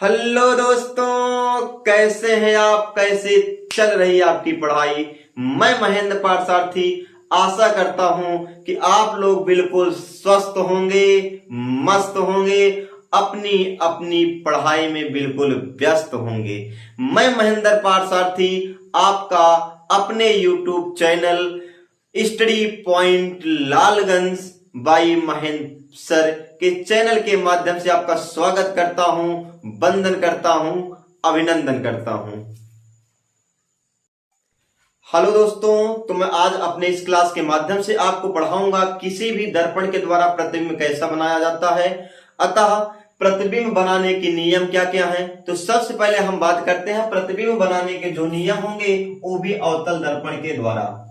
Hello दोस्तों, कैसे हैं आप? कैसे चल रही है आपकी पढ़ाई? मैं महेंद्र पाठसारथी आशा करता हूं कि आप लोग बिल्कुल स्वस्थ होंगे, मस्त होंगे, अपनी अपनी पढ़ाई में बिल्कुल व्यस्त होंगे। मैं महेंद्र पाठसारथी आपका अपने YouTube channel study point Lalganj by Mahendra sir के चैनल के माध्यम से आपका स्वागत करता हूं, वंदन करता हूं, अभिनंदन करता हूं। हेलो दोस्तों, तो मैं आज अपने इस क्लास के माध्यम से आपको पढ़ाऊंगा किसी भी दर्पण के द्वारा प्रतिबिंब कैसा बनाया जाता है। अतः प्रतिबिंब बनाने के नियम क्या क्या हैं? तो सबसे पहले हम बात करते हैं प्रतिबिंब बनाने के जो नियम होंगे वो भी अवतल दर्पण के द्वारा।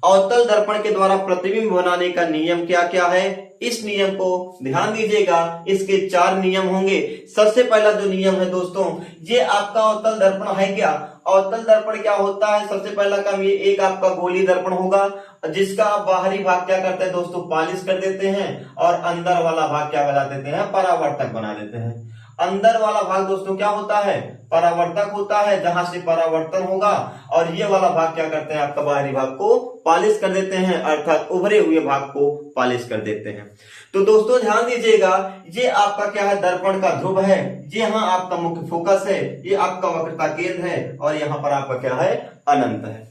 अवतल दर्पण के द्वारा प्रतिबिंब बनाने का नियम क्या क्या है, इस नियम को ध्यान दीजिएगा। इसके 4 नियम होंगे। सबसे पहला जो नियम है दोस्तों, ये आपका अवतल दर्पण है क्या? अवतल दर्पण क्या होता है? सबसे पहला काम, ये एक आपका गोली दर्पण होगा जिसका आप बाहरी भाग क्या करते हैं दोस्तों, पॉलिश कर देते हैं और अंदर वाला भाग क्या बना देते हैं, परावर्तक बना देते हैं। अंदर वाला भाग दोस्तों क्या होता है, परावर्तक होता है, जहां से परावर्तन होगा। और ये वाला भाग क्या करते हैं, आपका बाहरी भाग को पॉलिश कर देते हैं, अर्थात उभरे हुए भाग को पॉलिश कर देते हैं। तो दोस्तों ध्यान दीजिएगा, ये आपका क्या है, दर्पण का ध्रुव है, ये यहाँ आपका मुख्य फोकस है, ये आपका वक्रता केंद्र है और यहाँ पर आपका क्या है, अनंत है।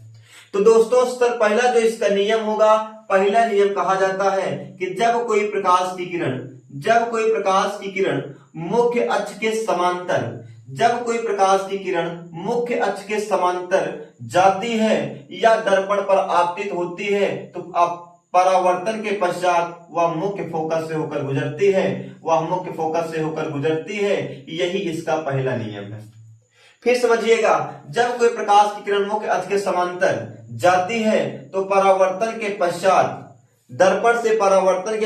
तो दोस्तों स्तर पहला जो इसका नियम होगा, पहला नियम कहा जाता है कि जब कोई प्रकाश की किरण मुख्य अक्ष के समांतर, जब कोई प्रकाश की किरण मुख्य अक्ष के समांतर जाती है या दर्पण पर आपतित होती है तो परावर्तन के पश्चात वह मुख्य फोकस से होकर गुजरती है, यही इसका पहला नियम है। फिर समझिएगा, जब कोई प्रकाश की किरण मुख्य अक्ष के समांतर जाती है तो परावर्तन के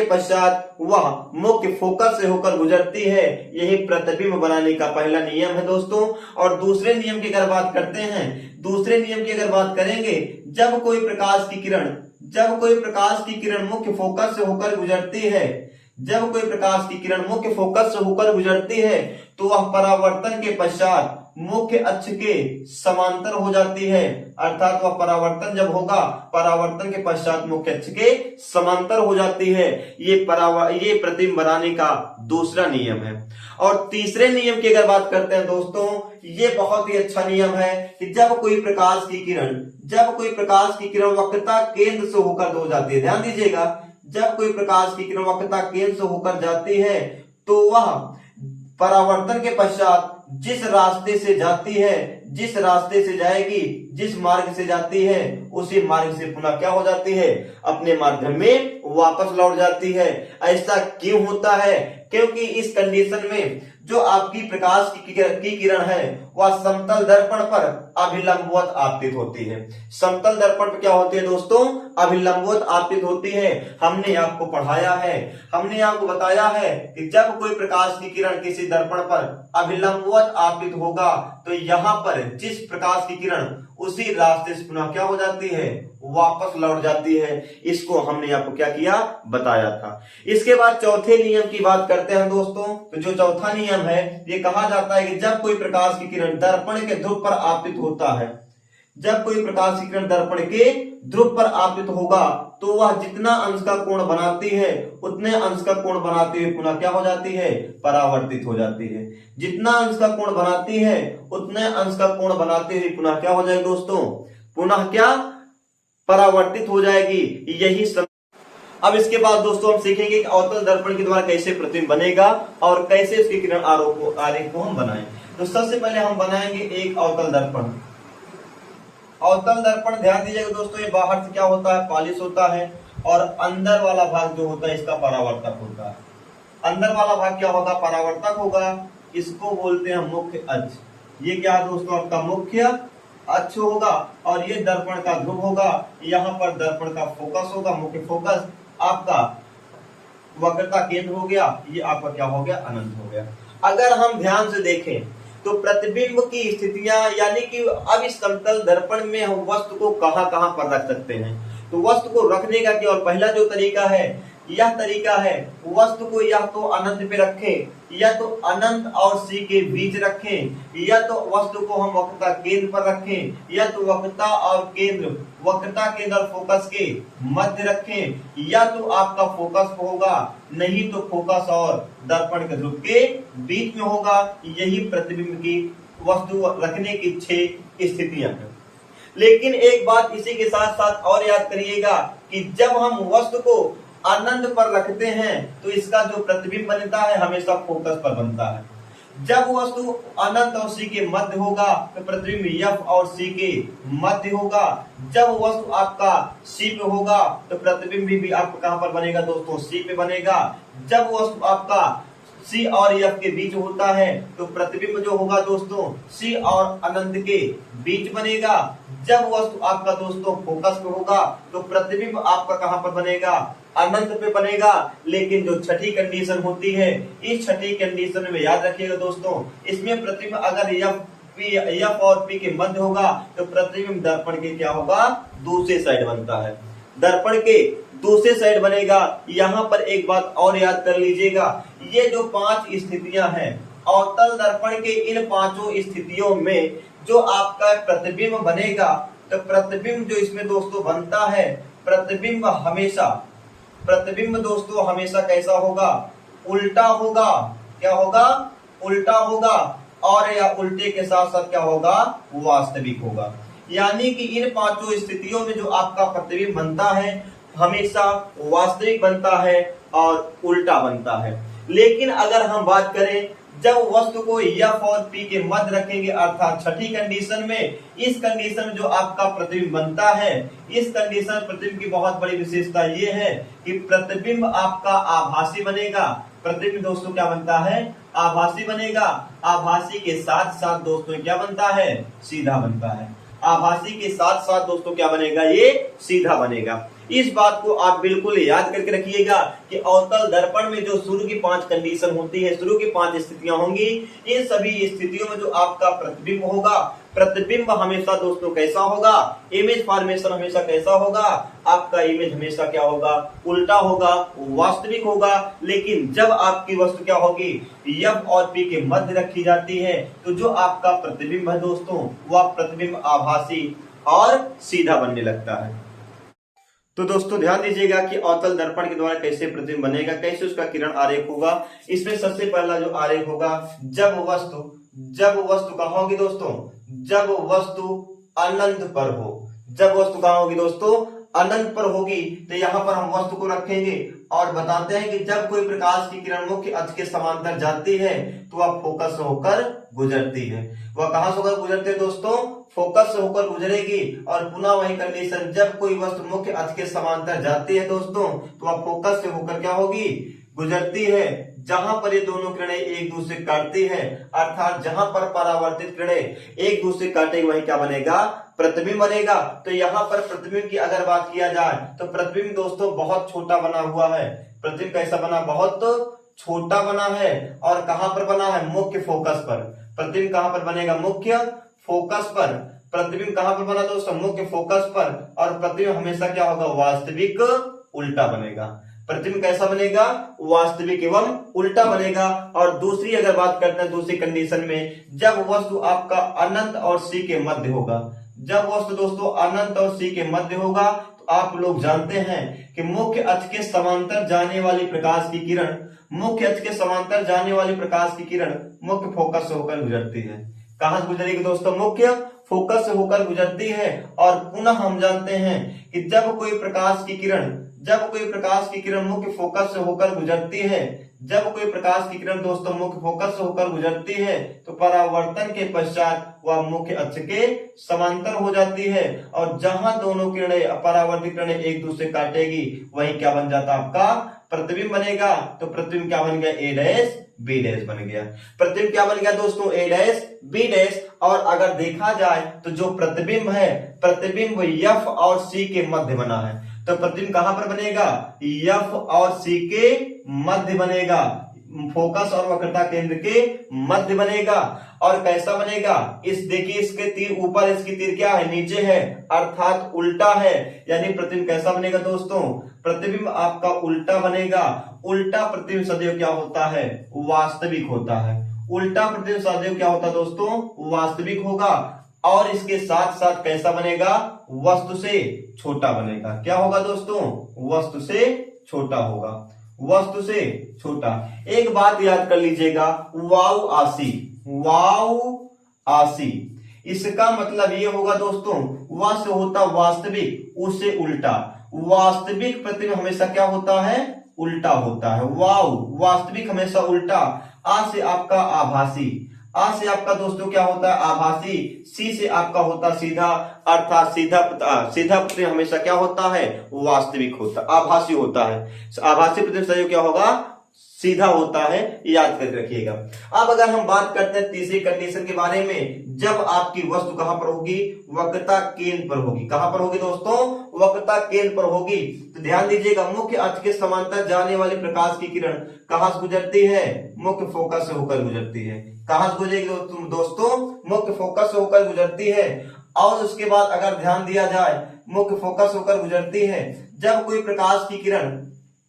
पश्चात वह मुख्य फोकस से होकर गुजरती है, यही प्रतिबिंब बनाने का पहला नियम है दोस्तों। और दूसरे नियम की अगर बात करते हैं, दूसरे नियम की अगर बात करेंगे, जब कोई प्रकाश की किरण मुख्य फोकस से होकर गुजरती है, तो वह परावर्तन के पश्चात मुख्य अक्ष के समांतर हो जाती है, अर्थात वह परावर्तन जब होगा, परावर्तन के पश्चात मुख्य अक्ष के समांतर हो जाती है। ये प्रतिबिंब बनाने का दूसरा नियम है। और तीसरे नियम की अगर बात करते हैं दोस्तों, ये बहुत ही अच्छा नियम है कि जब कोई प्रकाश की किरण वक्रता केंद्र से होकर हो जाती है, ध्यान दीजिएगा, जब कोई प्रकाश की किरण वक्रता केंद्र से होकर जाती है तो वह परावर्तन के पश्चात जिस रास्ते से जाएगी, जिस मार्ग से जाती है, उसी मार्ग से पुनः क्या हो जाती है, अपने माध्यम में वापस लौट जाती है। ऐसा क्यों होता है? क्योंकि इस कंडीशन में जो आपकी प्रकाश की किरण है वह समतल दर्पण पर अभिलंबवत आपतित होती है। समतल दर्पण पर क्या होती है दोस्तों, अभिलंबवत आपतित होती है। हमने आपको पढ़ाया है, हमने आपको बताया है कि जब कोई प्रकाश की किरण किसी दर्पण पर अभिलंबवत आपतित होगा तो यहाँ पर जिस प्रकाश की किरण उसी रास्ते से पुनः क्या हो जाती है, वापस लौट जाती है। इसको हमने आपको क्या किया, बताया था। इसके बाद चौथे नियम की बात करते हैं दोस्तों। तो जो चौथा नियम है, ये कहा जाता है कि जब कोई प्रकाश की किरण दर्पण के ध्रुव पर आपतित होता है, जब कोई प्रकाश की किरण दर्पण के ध्रुव पर आपतित होगा तो वह जितना अंश का कोण बनाती है उतने अंश का कोण बनाते हुए पुनः क्या हो जाती है, परावर्तित हो जाती है। जितना अंश का कोण बनाती है उतने अंश का कोण बनाते हुए पुनः क्या हो जाएगी दोस्तों, पुनः क्या, परावर्तित हो जाएगी। यही सब। अब इसके बाद दोस्तों हम सीखेंगे कि अवतल दर्पण के द्वारा कैसे प्रतिबिंब बनेगा और कैसे इसके किरण आरेख को हम बनाएं। तो सबसे पहले हम बनाएंगे एक अवतल दर्पण। अवतल दर्पण ध्यान दीजिएगा दोस्तों, ये बाहर से क्या होता है, पॉलिश होता है और अंदर वाला भाग जो होता है इसका परावर्तक होता है। अंदर वाला भाग क्या होगा, परावर्तक होगा। इसको बोलते हैं मुख्य अक्ष। ये क्या है दोस्तों, आपका मुख्य अक्ष होगा और ये दर्पण का ध्रुव होगा। यहाँ पर दर्पण का फोकस होगा, मुख्य फोकस आपका वक्रता केंद्र हो गया, ये आपका क्या हो गया, अनंत हो गया। अगर हम ध्यान से देखें तो प्रतिबिंब की स्थितियां, यानी कि अब इस समतल दर्पण में हम वस्तु को कहां पर रख सकते हैं। तो वस्तु को रखने का केवल पहला जो तरीका है, यह तरीका है, वस्तु को या तो अनंत पे रखें, या तो अनंत और सी के बीच रखें, या तो वस्तु को हम वक्रता केंद्र पर रखें, या तो वक्रता और केंद्र, वक्रता केंद्र और फोकस के मध्य रखें, या तो आपका फोकस होगा, नहीं तो फोकस और दर्पण के ध्रुव के बीच में होगा। यही प्रतिबिंब की वस्तु रखने की 6 स्थितियां हैं। लेकिन एक बात इसी के साथ साथ और याद करिएगा कि जब हम वस्तु को अनंत पर रखते हैं तो इसका जो प्रतिबिंब बनता है हमेशा फोकस पर बनता है। जब वस्तु अनंत और सी के मध्य होगा तो प्रतिबिंब एफ और सी के मध्य होगा। जब वस्तु आपका सी पे होगा तो प्रतिबिंब भी आपका कहां पर बनेगा दोस्तों, सी पे बनेगा। जब वस्तु आपका सी और एफ के बीच होता है तो प्रतिबिंब जो होगा दोस्तों सी और अनंत के बीच बनेगा। जब वस्तु आपका दोस्तों फोकस पे होगा तो प्रतिबिंब आपका कहां पर बनेगा, अनंत पे बनेगा। लेकिन जो छठी कंडीशन होती है, इस छठी कंडीशन में याद रखिएगा दोस्तों, इसमें प्रतिबिंब अगर एफ और पी के मध्य होगा तो प्रतिबिंब दर्पण के क्या होगा, दूसरे साइड बनता है, दर्पण के दूसरे साइड बनेगा। यहाँ पर एक बात और याद कर लीजिएगा, ये जो 5 स्थितियां हैं अवतल दर्पण के, इन 5 स्थितियों में जो आपका प्रतिबिंब बनेगा तो प्रतिबिंब जो इसमें दोस्तों बनता है, प्रतिबिंब दोस्तों हमेशा कैसा होगा, उल्टा होगा। क्या होगा, उल्टा होगा। और या उल्टे के साथ साथ क्या होगा, वास्तविक होगा। यानी कि इन 5 स्थितियों में जो आपका प्रतिबिंब बनता है हमेशा वास्तविक बनता है और उल्टा बनता है। लेकिन अगर हम बात करें जब वस्तु को एफ और पी के मध्य रखेंगे, अर्थात छठी कंडीशन में, इस कंडीशन में जो आपका प्रतिबिंब बनता है, इस कंडीशन प्रतिबिंब की बहुत बड़ी विशेषता ये है कि प्रतिबिंब आपका आभासी बनेगा। प्रतिबिंब दोस्तों क्या बनता है, आभासी बनेगा। आभासी के साथ साथ दोस्तों क्या बनता है, सीधा बनता है। आभासी के साथ साथ दोस्तों क्या बनेगा, ये सीधा बनेगा। इस बात को आप बिल्कुल याद करके रखिएगा कि अवतल दर्पण में जो शुरू की 5 कंडीशन होती है, शुरू की 5 स्थितियां होंगी, इन सभी स्थितियों में जो आपका प्रतिबिंब होगा, प्रतिबिंब हमेशा दोस्तों कैसा होगा, इमेज फॉर्मेशन हमेशा कैसा होगा, आपका इमेज हमेशा क्या होगा, उल्टा होगा, वास्तविक होगा। लेकिन जब आपकी वस्तु क्या होगी, एफ और पी के मध्य रखी जाती है तो जो आपका प्रतिबिंब है दोस्तों वह प्रतिबिंब आभासी और सीधा बनने लगता है। तो दोस्तों ध्यान दीजिएगा कि अवतल दर्पण के द्वारा कैसे प्रतिबिंब बनेगा, कैसे उसका किरण आरेख होगा। इसमें सबसे पहला जो आरेख होगा, जब वस्तु कहां होगी दोस्तों, जब वस्तु अनंत पर हो। जब वस्तु कहां होगी दोस्तों, अनंत पर होगी। तो यहाँ पर हम वस्तु को रखेंगे और बताते हैं कि जब कोई प्रकाश की किरण मुख्य अक्ष के समांतर जाती है तो वह फोकस से होकर गुजरती है। वह कहां से होकर गुजरती है दोस्तों, फोकस से होकर गुजरेगी। और पुनः वही कंडीशन, जब कोई वस्तु मुख्य अक्ष के समांतर जाती है दोस्तों तो वह फोकस से होकर क्या होगी, गुजरती है। जहां पर ये दोनों किरणें एक दूसरे काटती है, अर्थात जहां पर परावर्तित किरणें एक दूसरे काटेगी वही क्या बनेगा, प्रतिबिंब बनेगा। तो यहाँ पर प्रतिबिंब की अगर बात किया जाए तो प्रतिबिंब दोस्तों बहुत छोटा बना हुआ है। प्रतिबिंब कैसा बना, बहुत छोटा बना है। और कहां पर बना है, मुख्य फोकस पर। प्रतिबिंब कहां पर बनेगा, मुख्य फोकस पर। प्रतिबिंब कहां पर बना दोस्तों, मुख्य फोकस पर। और प्रतिबिंब हमेशा क्या होगा, वास्तविक उल्टा बनेगा। प्रतिबिंब कैसा बनेगा, वास्तविक एवं उल्टा बनेगा। और दूसरी अगर बात करते हैं, दूसरी कंडीशन में, जब वस्तु आपका अनंत और सी के मध्य होगा। जब वस्तु दोस्तों अनंत और सी के मध्य होगा तो आप लोग जानते हैं कि मुख्य अक्ष के समांतर जाने वाली प्रकाश की किरण, मुख्य अक्ष के समांतर जाने वाली प्रकाश की किरण मुख्य फोकस से होकर गुजरती है। कहां से गुजरेगी दोस्तों, मुख्य फोकस से होकर गुजरती है। और पुनः हम जानते हैं कि जब कोई प्रकाश की किरण मुख्य फोकस से होकर गुजरती है, जब कोई प्रकाश की किरण दोस्तों मुख्य फोकस से होकर गुजरती है तो परावर्तन के पश्चात वह मुख्य अक्ष के समांतर हो जाती है। और जहां दोनों किरणें, परावर्तित किरणें एक दूसरे काटेगी वही क्या बन जाता, आपका प्रतिबिंब बनेगा। तो प्रतिबिंब क्या बन गया, ए डैश बी डैश बन गया। प्रतिबिंब क्या बन गया दोस्तों, ए डैश बी डैश। और अगर देखा जाए तो जो प्रतिबिंब है, प्रतिबिंब एफ और सी के मध्य बना है। तो प्रतिबिंब कहां पर बनेगा, एफ और सी के मध्य बनेगा, फोकस और वक्रता केंद्र के मध्य बनेगा। और कैसा बनेगा, इस देखिए इसके तीर ऊपर, इसकी तीर क्या है, नीचे है, अर्थात उल्टा है, यानी प्रतिबिंब कैसा बनेगा दोस्तों, प्रतिबिंब आपका उल्टा बनेगा। उल्टा प्रतिबिंब सदैव क्या होता है, वास्तविक होता है। उल्टा प्रतिबिंब सदैव क्या होता है दोस्तों, वास्तविक होगा। और इसके साथ साथ कैसा बनेगा, वस्तु से छोटा बनेगा। क्या होगा दोस्तों, वस्तु से छोटा होगा, वस्तु से छोटा। एक बात याद कर लीजिएगा, वाव आसी, वाव आसी, इसका मतलब ये होगा दोस्तों, वह से होता वास्तविक, उससे उल्टा। वास्तविक प्रतिबिंब हमेशा क्या होता है, उल्टा होता है। वाव वास्तविक हमेशा उल्टा। आ से आपका आभासी, आ से आपका दोस्तों क्या होता है, आभासी। सी से आपका होता सीधा, अर्थात सीधा प्रतिबिंब हमेशा क्या होता है, वास्तविक होता, आभासी होता है। आभासी प्रतिबिंब सदैव क्या होगा, सीधा होता है, याद करके रखिएगा। अब अगर हम बात करते हैं तीसरी कंडीशन के बारे में, जब आपकी वस्तु कहां पर होगी, वक्रता केंद्र पर होगी। कहां पर होगी दोस्तों, वक्रता केंद्र पर होगी। तो ध्यान दीजिएगा, मुख्य अक्ष के समांतर जाने वाली प्रकाश की किरण कहां से गुजरती है, मुख्य फोकस से होकर गुजरती है। कहां से गुजरेगी दोस्तों, मुख्य फोकस से होकर गुजरती है। और उसके बाद अगर ध्यान दिया जाए, मुख्य फोकस होकर गुजरती है। जब कोई प्रकाश की किरण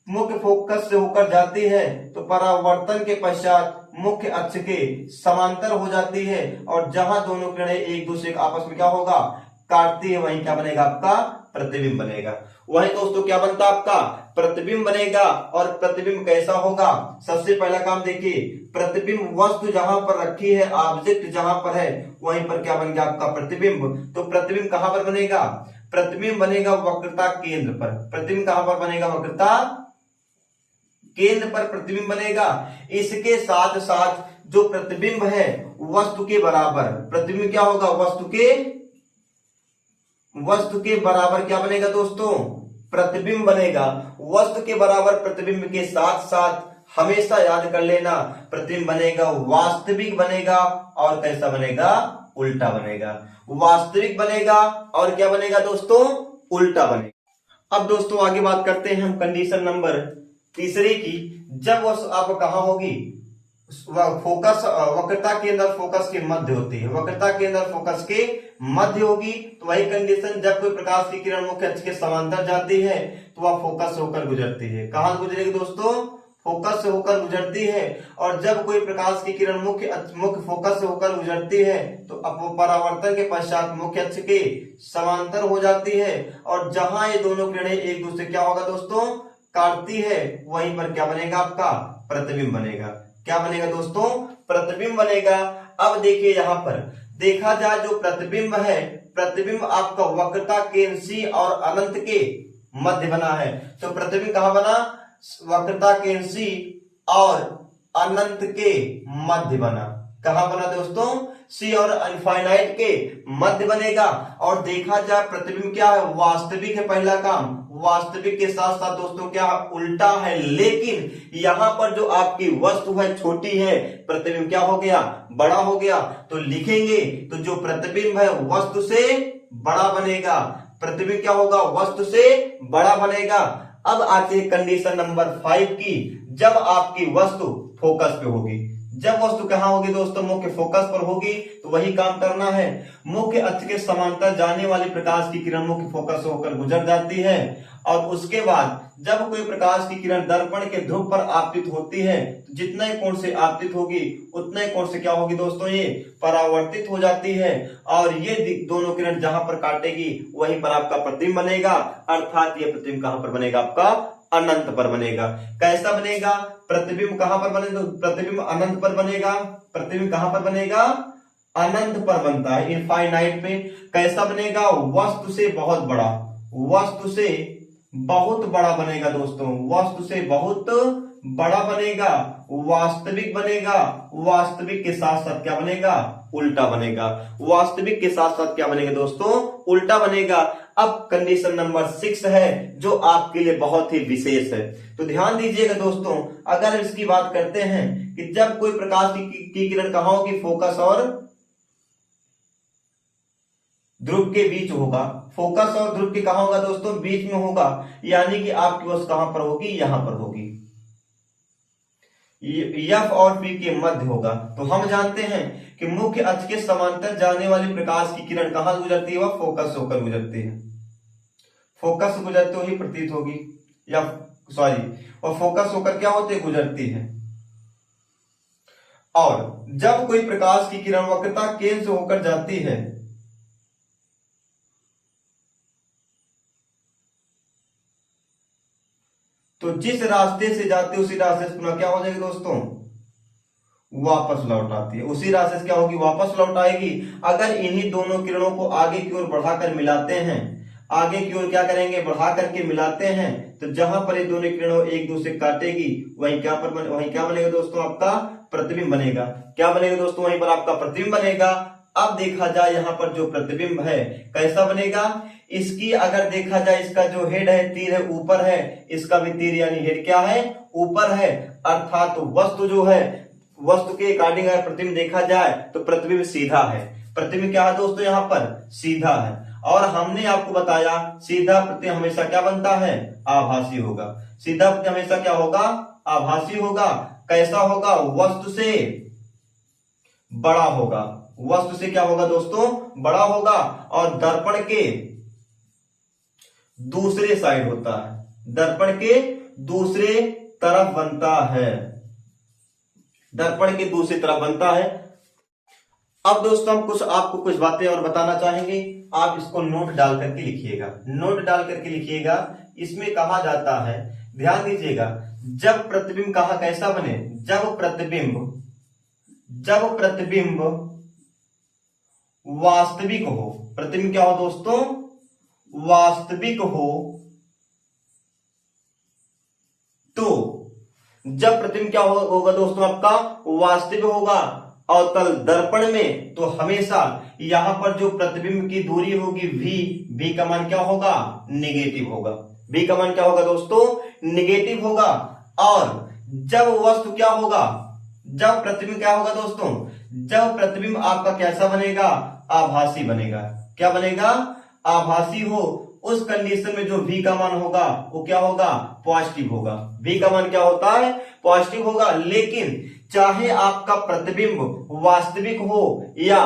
मुख्य फोकस से होकर जाती है तो परावर्तन के पश्चात मुख्य अक्ष के समांतर हो जाती है, और जहां दोनों किरणें एक दूसरे के आपस में क्या होगा, काटती है, वहीं क्या बनेगा, आपका प्रतिबिंब बनेगा। वहीं दोस्तों क्या बनता है, आपका प्रतिबिंब बनेगा। और प्रतिबिंब कैसा होगा, सबसे पहला काम देखिए, प्रतिबिंब वस्तु जहां पर रखी है, ऑब्जेक्ट जहां पर है, वहीं पर क्या बन गया, आपका प्रतिबिंब। तो प्रतिबिंब कहां पर बनेगा, प्रतिबिंब बनेगा वक्रता केंद्र पर। प्रतिबिंब कहां पर बनेगा, वक्रता केंद्र पर प्रतिबिंब बनेगा। इसके साथ साथ जो प्रतिबिंब है वस्तु के बराबर, प्रतिबिंब क्या होगा, वस्तु के बराबर क्या बनेगा दोस्तों, प्रतिबिंब बनेगा। वस्तु के बराबर प्रतिबिंब के साथ साथ हमेशा याद कर लेना, प्रतिबिंब बनेगा वास्तविक बनेगा, और कैसा बनेगा, उल्टा बनेगा। वास्तविक बनेगा और क्या बनेगा दोस्तों, उल्टा बनेगा। अब दोस्तों आगे बात करते हैं हम कंडीशन नंबर तीसरे की। जब वह आप कहां होगी, फोकस वक्रता के अंदर फोकस के मध्य होती है, वक्रता के अंदर फोकस के मध्य होगी। तो वही कंडीशन, जब कोई प्रकाश की किरण मुख्य अक्ष के समांतर जाती है तो वह फोकस से होकर गुजरती है। कहां गुजरेगी दोस्तों, फोकस से होकर गुजरती है। और जब कोई प्रकाश की किरण मुख्य फोकस से होकर गुजरती है तो परावर्तन के पश्चात मुख्य अक्ष के समांतर हो जाती है, और जहां ये दोनों किरणें एक दूसरे क्या होगा दोस्तों, काटती है, वहीं पर क्या बनेगा, आपका प्रतिबिंब बनेगा। क्या बनेगा दोस्तों, प्रतिबिंब बनेगा। अब देखिए यहां पर देखा जाए, जो प्रतिबिंब है, प्रतिबिंब आपका वक्रता केंद्र सी और अनंत के मध्य बना है। तो प्रतिबिंब कहां बना, वक्रता केंद्र सी और अनंत के मध्य बना। कहां बना दोस्तों, सी और इनफाइनाइट के मध्य बनेगा। और देखा जाए प्रतिबिंब क्या है, वास्तविक है, पहला काम वास्तविक के साथ साथ दोस्तों क्या उल्टा है। लेकिन यहां पर जो आपकी वस्तु है छोटी है, प्रतिबिंब क्या हो गया, बड़ा हो गया। तो लिखेंगे तो जो प्रतिबिंब है वस्तु से बड़ा बनेगा, प्रतिबिंब क्या होगा, वस्तु से बड़ा बनेगा। अब आते हैं कंडीशन नंबर 5 की, जब आपकी वस्तु फोकस पे होगी। जब वस्तु कहां होगी दोस्तों, मुख्य फोकस पर होगी। तो वही काम करना है, मुख्य अक्ष के समांतर जाने वाली प्रकाश की किरण मुख्य फोकस होकर गुजर जाती है। और उसके बाद जब कोई प्रकाश की किरण दर्पण के ध्रुव पर आपतित होती है, तो जितने कोण से आपतित होगी उतने कोण से क्या होगी दोस्तों, ये परावर्तित हो जाती है। और ये दोनों किरण जहां पर काटेगी वहीं पर आपका प्रतिबिंब बनेगा, अर्थात ये प्रतिबिंब कहां पर बनेगा, आपका अनंत पर बनेगा। कैसा बनेगा, प्रतिबिंब कहां पर बनेगा, प्रतिबिंब अनंत पर बनेगा। प्रतिबिंब कहां पर बनेगा, अनंत पर बनता है, इनफाइनाइट में। कैसा बनेगा, वस्तु से बहुत बड़ा, वस्तु से बहुत बड़ा बनेगा दोस्तों, वस्तु से बहुत बड़ा बनेगा, वास्तविक बनेगा। वास्तविक के साथ साथ क्या बनेगा, उल्टा बनेगा। वास्तविक के साथ साथ क्या बनेगा दोस्तों, उल्टा बनेगा। अब कंडीशन नंबर 6 है जो आपके लिए बहुत ही विशेष है। तो ध्यान दीजिएगा दोस्तों, अगर इसकी बात करते हैं कि जब कोई प्रकाश की किरण कहां होगी, फोकस और ध्रुव के बीच होगा। फोकस और ध्रुव के कहां होगा दोस्तों, बीच में होगा। यानी कि आपकी वस्तु कहां पर होगी, यहां पर होगी। एफ और पी के मध्य होगा। तो हम जानते हैं कि मुख्य अक्ष के समांतर जाने वाली प्रकाश की किरण कहां गुजरती है, वह फोकस होकर गुजरती है। फोकस गुजरते हुए प्रतीत होगी, या सॉरी, और फोकस होकर क्या होती है, गुजरती है। और जब कोई प्रकाश की किरण वक्रता केंद्र से होकर जाती है तो जिस रास्ते से जाती है उसी रास्ते से पुनः क्या हो जाएगी दोस्तों, वापस लौट आती है। उसी रास्ते से क्या होगी, वापस लौट आएगी। अगर इन्हीं दोनों किरणों को आगे की ओर बढ़ाकर मिलाते हैं, आगे की ओर क्या करेंगे, बढ़ा करके मिलाते हैं, तो जहां पर ये दोनों किरणों एक दूसरे काटेगी वहीं क्या बनेगा दोस्तों, आपका प्रतिबिंब बनेगा। क्या बनेगा दोस्तों, वहीं पर आपका प्रतिबिंब बनेगा। अब देखा जाए यहाँ पर जो प्रतिबिंब है कैसा बनेगा, इसकी अगर देखा जाए, इसका जो हेड है, तीर है, ऊपर है, इसका भी तीर यानी हेड क्या है, ऊपर है। अर्थात वस्तु जो है, वस्तु के अकॉर्डिंग अगर प्रतिबिंब देखा जाए तो प्रतिबिंब सीधा है। प्रतिबिंब क्या है दोस्तों, यहाँ पर सीधा है। और हमने आपको बताया सीधा प्रतिबिंब हमेशा क्या बनता है, आभासी होगा। सीधा प्रतिबिंब हमेशा क्या होगा, आभासी होगा। कैसा होगा, वस्तु से बड़ा होगा। वस्तु से क्या होगा दोस्तों, बड़ा होगा। और दर्पण के दूसरे साइड होता है, दर्पण के दूसरे तरफ बनता है, दर्पण के दूसरी तरफ बनता है। अब दोस्तों हम आपको कुछ बातें और बताना चाहेंगे। आप इसको नोट डाल करके लिखिएगा, नोट डाल करके लिखिएगा। इसमें कहा जाता है, ध्यान दीजिएगा, जब प्रतिबिंब कहा कैसा बने, जब प्रतिबिंब वास्तविक हो। प्रतिबिंब क्या हो दोस्तों, वास्तविक हो। तो जब प्रतिबिंब क्या होगा दोस्तों, आपका वास्तविक होगा अवतल दर्पण में, तो हमेशा यहां पर जो प्रतिबिंब की दूरी होगी v का मान क्या होगा, नेगेटिव होगा। v का मान क्या होगा दोस्तों, नेगेटिव होगा। और जब वस्तु क्या होगा, जब प्रतिबिंब क्या होगा दोस्तों, जब प्रतिबिंब आपका कैसा बनेगा, आभासी बनेगा। क्या बनेगा, आभासी हो। उस कंडीशन में जो v का मान होगा वो क्या होगा, पॉजिटिव होगा। v का मान क्या होता है, पॉजिटिव होगा। लेकिन चाहे आपका प्रतिबिंब वास्तविक हो या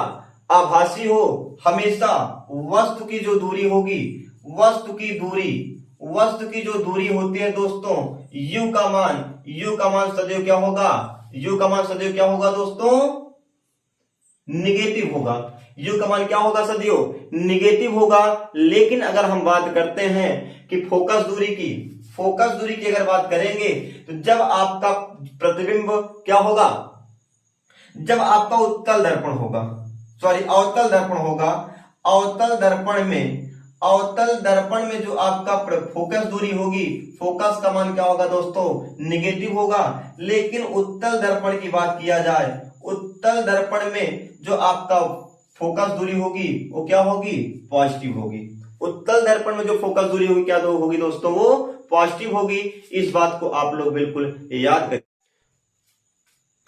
आभासी हो, हमेशा वस्तु की जो दूरी होगी, वस्तु की जो दूरी होती है दोस्तों, u का मान सदैव क्या होगा, u का मान सदैव क्या होगा दोस्तों, निगेटिव होगा। u का मान क्या होगा, सदैव निगेटिव होगा। लेकिन अगर हम बात करते हैं कि फोकस दूरी की अगर बात करेंगे, तो जब आपका प्रतिबिंब क्या होगा, जब आपका उत्तल दर्पण होगा, सॉरी अवतल दर्पण होगा, अवतल दर्पण में जो आपका फोकस दूरी होगी, फोकस का मान क्या होगा दोस्तों, नेगेटिव होगा। लेकिन उत्तल दर्पण की बात किया जाए, उत्तल दर्पण में जो आपका फोकस दूरी होगी वो क्या होगी, पॉजिटिव होगी। उत्तल दर्पण में जो फोकस दूरी होगी क्या होगी दोस्तों, वो पॉजिटिव होगी। इस बात को आप लोग बिल्कुल याद करें।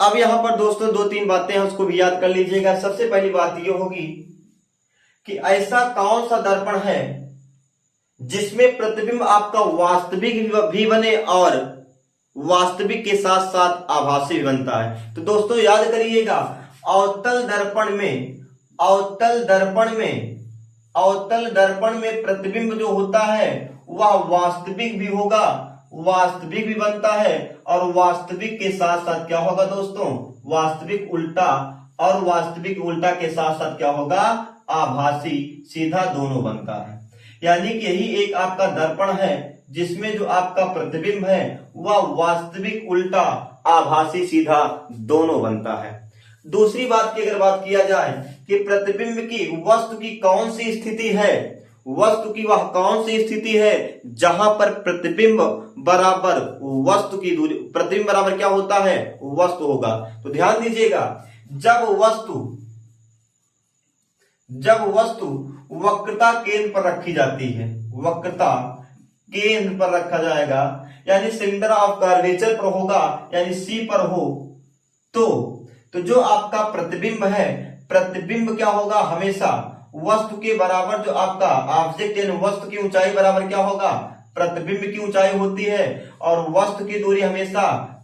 अब यहां पर दोस्तों 2-3 बातें हैं, उसको भी याद कर लीजिएगा। सबसे पहली बात यह होगी कि ऐसा कौन सा दर्पण है जिसमें प्रतिबिंब आपका वास्तविक भी बने और वास्तविक के साथ साथ आभासी भी बनता है। तो दोस्तों याद करिएगा, अवतल दर्पण में प्रतिबिंब जो होता है वह वास्तविक भी होगा, वास्तविक भी बनता है, और वास्तविक के साथ साथ क्या होगा दोस्तों, वास्तविक उल्टा, और वास्तविक उल्टा के साथ साथ क्या होगा, आभासी सीधा दोनों बनता है। यानी कि यही एक आपका दर्पण है जिसमें जो आपका प्रतिबिंब है वह वास्तविक उल्टा, आभासी सीधा दोनों बनता है। दूसरी बात की अगर बात किया जाए कि प्रतिबिंब की वस्तु की कौन सी स्थिति है, वस्तु की वह कौन सी स्थिति है जहां पर प्रतिबिंब बराबर वस्तु की दूरी, प्रतिबिंब बराबर क्या होता है, वस्तु होगा। तो ध्यान दीजिएगा, जब वस्तु वक्रता केंद्र पर रखी जाती है, वक्रता केंद्र पर रखा जाएगा, यानी सेंटर ऑफ कर्वेचर पर होगा, यानी C पर हो, तो जो आपका प्रतिबिंब है, प्रतिबिंब क्या होगा, हमेशा वस्तु के बराबर, जो आपका ऑब्जेक्ट यानी वस्तु की ऊंचाई बराबर क्या होगा, प्रतिबिंब की ऊंचाई होती है। और वस्तु की दूरी हमेशा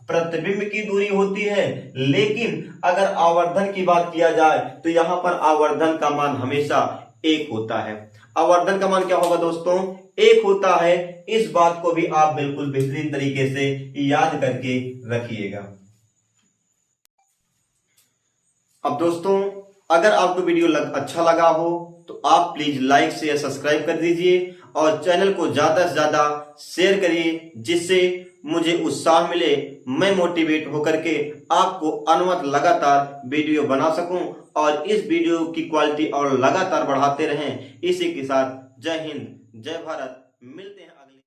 प्रतिबिंब की दूरी होती है, लेकिन अगर आवर्धन की बात किया जाए तो यहाँ पर आवर्धन का मान हमेशा 1 होता है। आवर्धन का मान क्या होगा दोस्तों? 1 होता है। इस बात को भी आप बिल्कुल बेहतरीन तरीके से याद करके रखिएगा। अब दोस्तों, अगर आपको वीडियो अच्छा लगा हो तो आप प्लीज लाइक शेयर सब्सक्राइब कर दीजिए और चैनल को ज्यादा से ज्यादा शेयर करिए, जिससे मुझे उत्साह मिले, मैं मोटिवेट होकर के आपको अनवरत लगातार वीडियो बना सकूं और इस वीडियो की क्वालिटी और लगातार बढ़ाते रहें। इसी के साथ जय हिंद, जय भारत, मिलते हैं।